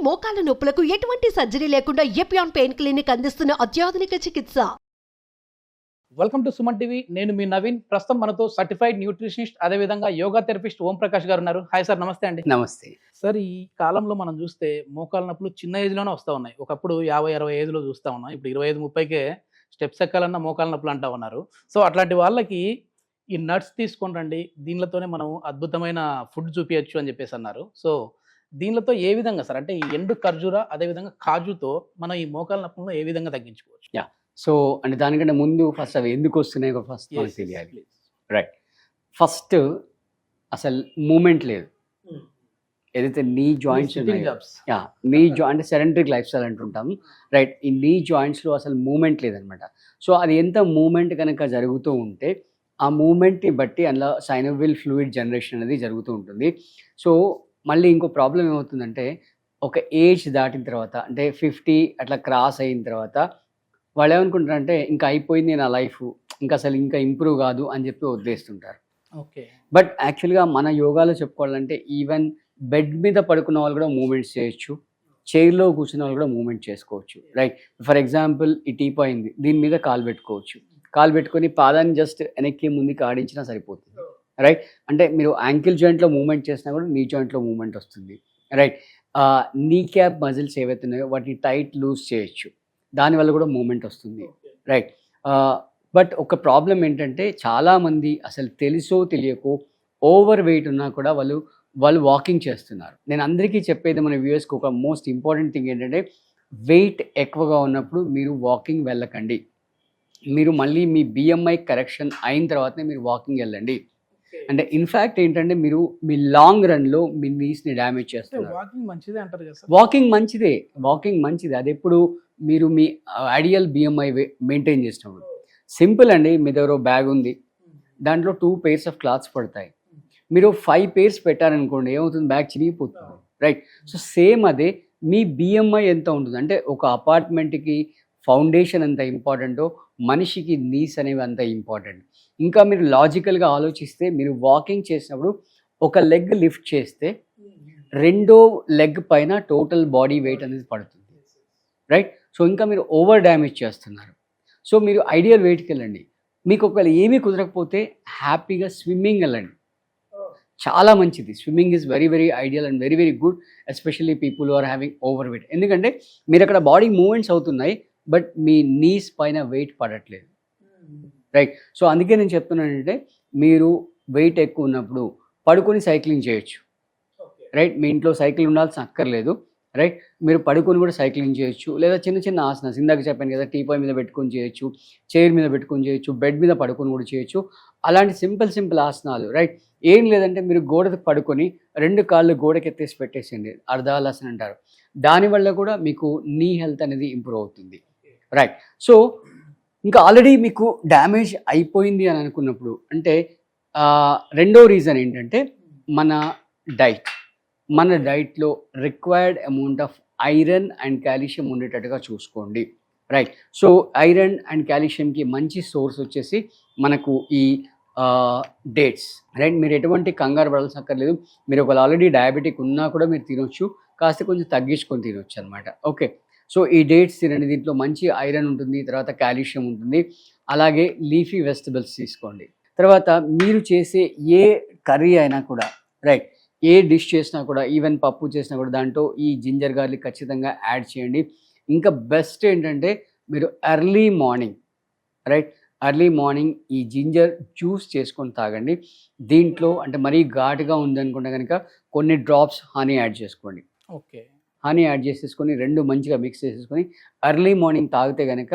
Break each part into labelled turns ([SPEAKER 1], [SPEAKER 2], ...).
[SPEAKER 1] మోకాల నొప్పులకు ఎటువంటి సర్జరీ లేకుండా ఎపియాన్ పెయిన్ క్లినిక్ అందిస్తున్న అత్యాధునిక చికిత్స.
[SPEAKER 2] Welcome to Suman TV. నేను మీ నవీన్. ప్రస్తుతం మనతో సర్టిఫైడ్ న్యూట్రిషనిస్ట్ అదేవిధంగా యోగా థెరపిస్ట్ ఓం ప్రకాష్ గారు ఉన్నారు. హాయ్ సార్, నమస్తే అండి.
[SPEAKER 3] నమస్తే
[SPEAKER 2] సార్, ఈ కాలంలో మనం చూస్తే మోకాల నొప్పులు చిన్న ఏజ్లోనే వస్తూ ఉన్నాయి. ఒకప్పుడు 50-60 ఏజ్లో చూస్తూ ఉన్నాం. ఇప్పుడు 25-30కే స్టెప్స్ ఎక్కాలన్నా మోకాల నొప్పులు అంటూ ఉన్నారు. సో అట్లాంటి వాళ్ళకి ఈ నట్స్ తీసుకొని రండి, దీనిలతోనే మనం అద్భుతమైన ఫుడ్ చూపించచ్చు అని చెప్పేసి అన్నారు. సో దీనిలతో ఏ విధంగా సార్, అంటే ఈ ఎండు ఖర్జూర అదేవిధంగా కాజుతో మనం ఈ మోకాల నొప్పులను ఏ విధంగా తగ్గించుకోవచ్చు?
[SPEAKER 3] సో అంటే దానికంటే ముందు ఫస్ట్ అవి ఎందుకు వస్తున్నాయో ఫస్ట్ మనకు తెలియాలి. రైట్, ఫస్ట్ అసలు మూమెంట్ లేదు. ఏదైతే నీ జాయింట్స్ నీ అంటే సెడెంటరీ లైఫ్ స్టైల్ అంటుంటాం. రైట్, ఈ నీ జాయింట్స్లో అసలు మూమెంట్ లేదనమాట. సో అది ఎంత మూమెంట్ కనుక జరుగుతూ ఉంటే ఆ మూమెంట్ని బట్టి అందులో సైనోవిల్ ఫ్లూయిడ్ జనరేషన్ అనేది జరుగుతూ ఉంటుంది. సో మళ్ళీ ఇంకో ప్రాబ్లం ఏమవుతుందంటే, ఒక ఏజ్ దాటిన తర్వాత అంటే 50 అట్లా క్రాస్ అయిన తర్వాత వాళ్ళు ఏమనుకుంటారంటే ఇంకా అయిపోయింది నా లైఫ్, ఇంకా అసలు ఇంకా ఇంప్రూవ్ కాదు అని చెప్పి వదిలేస్తుంటారు.
[SPEAKER 2] ఓకే,
[SPEAKER 3] బట్ యాక్చువల్గా మన యోగాలో చెప్పుకోవాలంటే ఈవెన్ బెడ్ మీద పడుకున్న వాళ్ళు కూడా మూమెంట్స్ చేయొచ్చు, చైర్లో కూర్చున్న వాళ్ళు కూడా మూమెంట్ చేసుకోవచ్చు. రైట్, ఫర్ ఎగ్జాంపుల్ ఈ టీప్ అయింది, దీని మీద కాలు పెట్టుకోవచ్చు. కాలు పెట్టుకొని పాదాన్ని జస్ట్ వెనక్కి ముందుకి ఆడించినా సరిపోతుంది. రైట్, అంటే మీరు యాంకిల్ జాయింట్లో మూమెంట్ చేసినా కూడా నీ జాయింట్లో మూమెంట్ వస్తుంది. రైట్, నీ క్యాప్ మజిల్స్ ఏవైతే ఉన్నాయో వాటిని టైట్ లూజ్ చేయొచ్చు, దానివల్ల కూడా మూమెంట్ వస్తుంది. రైట్, బట్ ఒక ప్రాబ్లం ఏంటంటే చాలామంది అసలు తెలుసో తెలియకో ఓవర్ వెయిట్ ఉన్నా కూడా వాళ్ళు వాకింగ్ చేస్తున్నారు. నేను అందరికీ చెప్పేది మన వ్యూయర్స్కి ఒక మోస్ట్ ఇంపార్టెంట్ థింగ్ ఏంటంటే, వెయిట్ ఎక్కువగా ఉన్నప్పుడు మీరు వాకింగ్ వెళ్ళకండి. మీరు మళ్ళీ మీ బిఎంఐ కరెక్షన్ అయిన తర్వాతనే మీరు వాకింగ్ వెళ్ళండి. అంటే ఇన్ఫ్యాక్ట్ ఏంటంటే మీరు మీ లాంగ్ రన్లో మీ నీస్ని డ్యామేజ్ చేస్తున్నారు.
[SPEAKER 2] వాకింగ్ మంచిదే అంటారు కదా సార్?
[SPEAKER 3] వాకింగ్ మంచిదే. అది ఎప్పుడు మీరు మీ ఐడియల్ బిఎంఐ మెయింటైన్ చేసినప్పుడు. సింపుల్ అండి, మీ దగ్గర బ్యాగ్ ఉంది, దాంట్లో 2 pairs ఆఫ్ క్లాత్స్ పడతాయి. మీరు 5 pairs పెట్టారనుకోండి, ఏమవుతుంది, బ్యాగ్ చిరిగిపోతుంది. రైట్, సో సేమ్ అదే మీ బిఎంఐ ఎంత ఉంటుంది అంటే, ఒక అపార్ట్మెంట్కి ఫౌండేషన్ ఎంత ఇంపార్టెంటో మనిషికి నీస్ అనేవి అంత ఇంపార్టెంట్. ఇంకా మీరు లాజికల్గా ఆలోచిస్తే, మీరు వాకింగ్ చేసినప్పుడు ఒక లెగ్ లిఫ్ట్ చేస్తే రెండో లెగ్ పైన టోటల్ బాడీ వెయిట్ అనేది పడుతుంది. రైట్, సో ఇంకా మీరు ఓవర్ డ్యామేజ్ చేస్తున్నారు. సో మీరు ఐడియల్ వెయిట్కి వెళ్ళండి. మీకు ఒకవేళ ఏమీ కుదరకపోతే హ్యాపీగా స్విమ్మింగ్ వెళ్ళండి, చాలా మంచిది. Swimming is very very ideal and very very good, especially people who are having overweight. ఎందుకంటే మీరు అక్కడ బాడీ మూమెంట్స్ అవుతున్నాయి, బట్ మీ నీస్ పైన వెయిట్ పడట్లేదు. రైట్, సో అందుకే నేను చెప్తున్నానంటే, మీరు వెయిట్ ఎక్కువ ఉన్నప్పుడు పడుకొని సైక్లింగ్ చేయొచ్చు. రైట్, మీ ఇంట్లో సైకిల్ ఉండాల్సిన అక్కర్లేదు. రైట్, మీరు పడుకొని కూడా సైక్లింగ్ చేయొచ్చు. లేదా చిన్న చిన్న ఆసనాస్ ఇందాక చెప్పాను కదా, టీపాయ్ మీద పెట్టుకొని చేయొచ్చు, చైర్ మీద పెట్టుకొని చేయొచ్చు, బెడ్ మీద పడుకొని కూడా చేయొచ్చు. అలాంటి సింపుల్ ఆసనాలు. రైట్, ఏం లేదంటే మీరు గోడకు పడుకొని 2 కాళ్ళు గోడకి ఎత్తేసి పెట్టేసేయండి, అర్ధాలాసన అంటారు. దానివల్ల కూడా మీకు నీ హెల్త్ అనేది ఇంప్రూవ్ అవుతుంది. రైట్, సో ఇంకా ఆల్రెడీ మీకు డ్యామేజ్ అయిపోయింది అని అనుకున్నప్పుడు, అంటే రెండో రీజన్ ఏంటంటే మన డైట్లో required amount of iron and calcium ఉండేటట్టుగా చూసుకోండి. రైట్, సో ఐరన్ అండ్ కాల్షియంకి మంచి సోర్స్ వచ్చేసి మనకు ఈ డేట్స్. రైట్, మీరు ఎటువంటి కంగారు పడాల్సిన అక్కర్లేదు. మీరు ఒకవేళ ఆల్రెడీ డయాబెటిక్ ఉన్నా కూడా మీరు తినొచ్చు, కాస్త కొంచెం తగ్గించుకొని తినొచ్చు అనమాట. ఓకే, సో ఈ డేట్స్ తినండి, దీంట్లో మంచి ఐరన్ ఉంటుంది, తర్వాత కాల్షియం ఉంటుంది. అలాగే లీఫీ వెజిటబుల్స్ తీసుకోండి. తర్వాత మీరు చేసే ఏ కర్రీ అయినా కూడా, రైట్, ఏ డిష్ చేసినా కూడా, ఈవెన్ పప్పు చేసినా కూడా దాంట్లో ఈ జింజర్ గార్లిక్ ఖచ్చితంగా యాడ్ చేయండి. ఇంకా బెస్ట్ ఏంటంటే మీరు ఎర్లీ మార్నింగ్ ఈ జింజర్ జ్యూస్ చేసుకొని తాగండి. దీంట్లో అంటే మరీ ఘాటుగా ఉందనుకుంటే కనుక కొన్ని డ్రాప్స్ హనీ యాడ్ చేసుకోండి.
[SPEAKER 2] ఓకే,
[SPEAKER 3] హనీ యాడ్ చేసేసుకొని 2 మంచిగా మిక్స్ చేసేసుకొని ఎర్లీ మార్నింగ్ తాగితే కనుక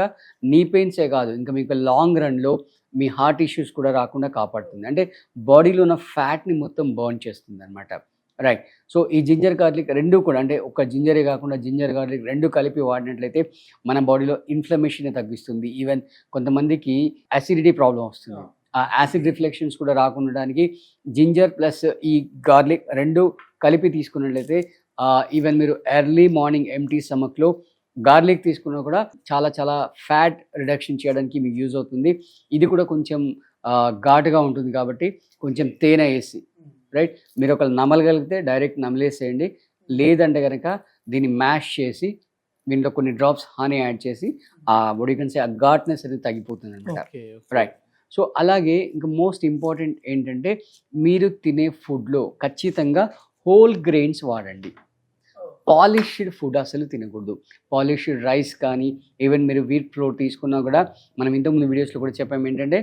[SPEAKER 3] నీ పెయిన్సే కాదు, ఇంకా మీకు లాంగ్ రన్లో మీ హార్ట్ ఇష్యూస్ కూడా రాకుండా కాపాడుతుంది. అంటే బాడీలో ఉన్న ఫ్యాట్ని మొత్తం బర్న్ చేస్తుంది అనమాట. రైట్, సో ఈ జింజర్ గార్లిక్ 2 కూడా, అంటే ఒక జింజరే కాకుండా జింజర్ గార్లిక్ 2 కలిపి వాడినట్లయితే మన బాడీలో ఇన్ఫ్లమేషన్ తగ్గిస్తుంది. ఈవెన్ కొంతమందికి యాసిడిటీ ప్రాబ్లం వస్తుంది, ఆ యాసిడ్ రిఫ్లెక్షన్స్ కూడా రాకుండడానికి జింజర్ ప్లస్ ఈ గార్లిక్ 2 కలిపి తీసుకున్నట్లయితే ఈవెన్ మీరు ఎర్లీ మార్నింగ్ ఎంటీ స్టమక్లో గార్లిక్ తీసుకున్నా కూడా చాలా ఫ్యాట్ రిడక్షన్ చేయడానికి మీకు యూజ్ అవుతుంది. ఇది కూడా కొంచెం ఘాటుగా ఉంటుంది కాబట్టి కొంచెం తేనె వేసి, రైట్, మీరు ఒకళ్ళు నమలగలిగితే డైరెక్ట్ నమలేసేయండి. లేదంటే కనుక దీన్ని మ్యాష్ చేసి దీంట్లో కొన్ని డ్రాప్స్ హనీ యాడ్ చేసి ఆ వడికన్సే ఆ ఘాట్నెస్ అనేది తగ్గిపోతుంది అనమాట.
[SPEAKER 2] Okay
[SPEAKER 3] right. సో అలాగే ఇంకా మోస్ట్ ఇంపార్టెంట్ ఏంటంటే మీరు తినే ఫుడ్లో ఖచ్చితంగా హోల్ గ్రెయిన్స్ వాడండి. పాలిష్డ్ ఫుడ్ అసలు తినకూడదు. పాలిష్డ్ రైస్ కానీ ఈవెన్ మీరు వీట్ ఫ్లోర్ తీసుకున్నా కూడా మనం ఇంతకుముందు వీడియోస్లో కూడా చెప్పాము ఏంటంటే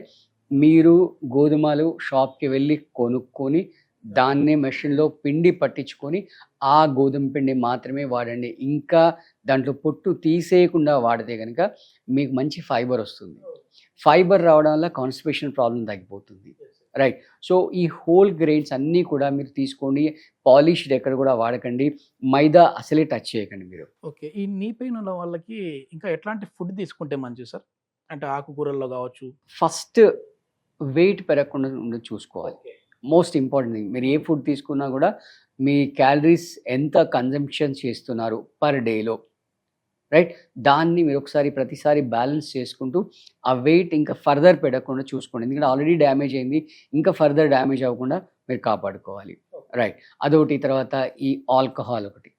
[SPEAKER 3] మీరు గోధుమలు షాప్కి వెళ్ళి కొనుక్కొని దాన్నే మెషిన్లో పిండి పట్టించుకొని ఆ గోధుమ పిండి మాత్రమే వాడండి. ఇంకా దాంట్లో పొట్టు తీసేయకుండా వాడితే కనుక మీకు మంచి ఫైబర్ వస్తుంది. ఫైబర్ రావడం వల్ల కాన్స్టిపేషన్ ప్రాబ్లం తగ్గిపోతుంది. రైట్. సో ఈ హోల్ గ్రెయిన్స్ అన్నీ కూడా మీరు తీసుకోండి. పాలిష్డ్ ఎక్కడ కూడా వాడకండి. మైదా అసలే టచ్ చేయకండి మీరు.
[SPEAKER 2] ఓకే. ఈ నీ పెయిన్ ఉన్న వాళ్ళకి ఇంకా ఎట్లాంటి ఫుడ్ తీసుకుంటే మంచిది సార్? అంటే ఆకుకూరల్లో కావచ్చు.
[SPEAKER 3] ఫస్ట్ వెయిట్ పెరగకుండా ఉండదు చూసుకోవాలి. Most important thing. మీరు ఏ ఫుడ్ తీసుకున్నా కూడా మీ క్యాలరీస్ ఎంత కన్జంప్షన్ చేస్తున్నారు పర్ డేలో, రైట్, దాన్ని మీరు ఒకసారి ప్రతిసారి బ్యాలెన్స్ చేసుకుంటూ ఆ వెయిట్ ఇంకా ఫర్దర్ పెరగకుండా చూసుకోండి. ఎందుకంటే ఆల్రెడీ డ్యామేజ్ అయింది, ఇంకా ఫర్దర్ డ్యామేజ్ అవ్వకుండా మీరు కాపాడుకోవాలి. రైట్. అదొకటి. తర్వాత ఈ ఆల్కహాల్ ఒకటి.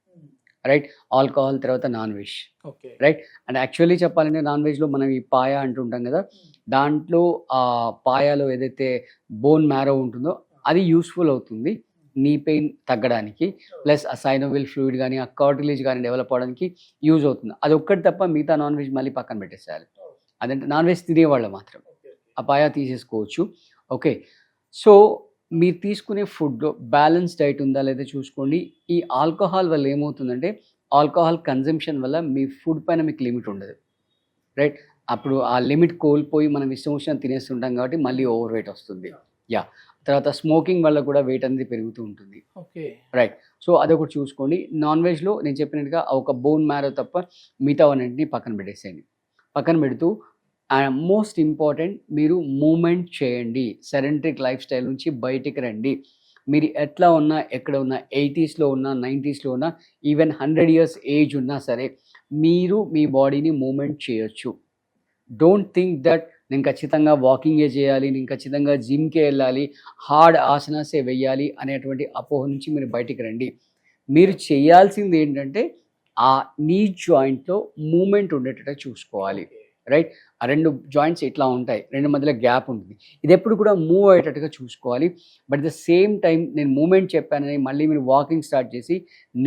[SPEAKER 3] రైట్. ఆల్కహాల్ తర్వాత non veg.
[SPEAKER 2] Okay.
[SPEAKER 3] Right. And actually చెప్పాలంటే నాన్ వెజ్లో మనం ఈ పాయ అంటుంటాం కదా, దాంట్లో ఆ పాయాలో ఏదైతే బోన్ మ్యారో ఉంటుందో అది యూస్ఫుల్ అవుతుంది నీ పెయిన్ తగ్గడానికి. ప్లస్ ఆ సైనోవిల్ ఫ్లూయిడ్ కానీ ఆ కార్టిలేజ్ కానీ డెవలప్ అవ్వడానికి యూజ్ అవుతుంది. అది ఒక్కటి తప్ప మిగతా నాన్ వెజ్ మళ్ళీ పక్కన పెట్టేసేయాలి. అదంటే నాన్ వెజ్ తినేవాళ్ళు మాత్రం ఆ పాయ తీసేసుకోవచ్చు. ఓకే. సో మీరు తీసుకునే ఫుడ్లో బ్యాలెన్స్ డైట్ ఉందా లేదా చూసుకోండి. ఈ ఆల్కహాల్ వల్ల ఏమవుతుందంటే ఆల్కహాల్ కన్జంప్షన్ వల్ల మీ ఫుడ్ పైన మీకు లిమిట్ ఉండదు. రైట్. అప్పుడు ఆ లిమిట్ కోల్పోయి మనం ఇష్టం వచ్చిన తినేస్తుంటాం కాబట్టి మళ్ళీ ఓవర్ వెయిట్ వస్తుంది. యా. తర్వాత స్మోకింగ్ వల్ల కూడా వెయిట్ అనేది పెరుగుతూ ఉంటుంది.
[SPEAKER 2] ఓకే.
[SPEAKER 3] రైట్. సో అదొకటి చూసుకోండి. నాన్ వెజ్లో నేను చెప్పినట్టుగా ఒక బోన్ మ్యారో తప్ప మిగతా అన్నింటినీ పక్కన పెట్టేసేయండి. పక్కన పెడుతూ మోస్ట్ ఇంపార్టెంట్ మీరు మూమెంట్ చేయండి. సెడెంటరీ లైఫ్ స్టైల్ నుంచి బయటికి రండి. మీరు ఎట్లా ఉన్నా ఎక్కడ ఉన్నా 80sలో ఉన్నా 90sలో ఉన్నా ఈవెన్ 100 years ఏజ్ ఉన్నా సరే మీరు మీ బాడీని మూమెంట్ చేయొచ్చు. డోంట్ థింక్ దట్ నేను ఖచ్చితంగా వాకింగే చేయాలి, నేను ఖచ్చితంగా జిమ్కే వెళ్ళాలి, హార్డ్ ఆసనాసే వెయ్యాలి అనేటువంటి అపోహ నుంచి మీరు బయటికి రండి. మీరు చేయాల్సింది ఏంటంటే ఆ నీ జాయింట్లో మూమెంట్ ఉండేటట్టు చూసుకోవాలి. రైట్. ఆ 2 జాయింట్స్ ఇట్లా ఉంటాయి, 2 మధ్యలో గ్యాప్ ఉంటుంది. ఇది ఎప్పుడు కూడా మూవ్ అయ్యేటట్టుగా చూసుకోవాలి. బట్ ద సేమ్ టైం నేను మూమెంట్ చెప్పానని మళ్ళీ మీరు వాకింగ్ స్టార్ట్ చేసి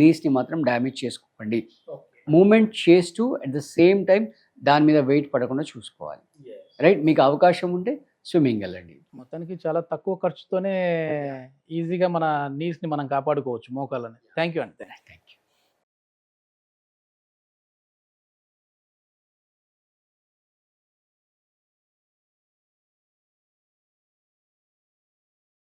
[SPEAKER 3] నీస్ని మాత్రం డ్యామేజ్ చేసుకోకండి. మూమెంట్ చేస్తూ అట్ ద సేమ్ టైం దాని మీద వెయిట్ పడకుండా చూసుకోవాలి. రైట్. మీకు అవకాశం ఉంటే స్విమ్మింగ్ వెళ్ళండి.
[SPEAKER 2] మొత్తానికి చాలా తక్కువ ఖర్చుతోనే ఈజీగా మన నీస్ని మనం కాపాడుకోవచ్చు, మోకాళ్ళని. థ్యాంక్ యూ అండి.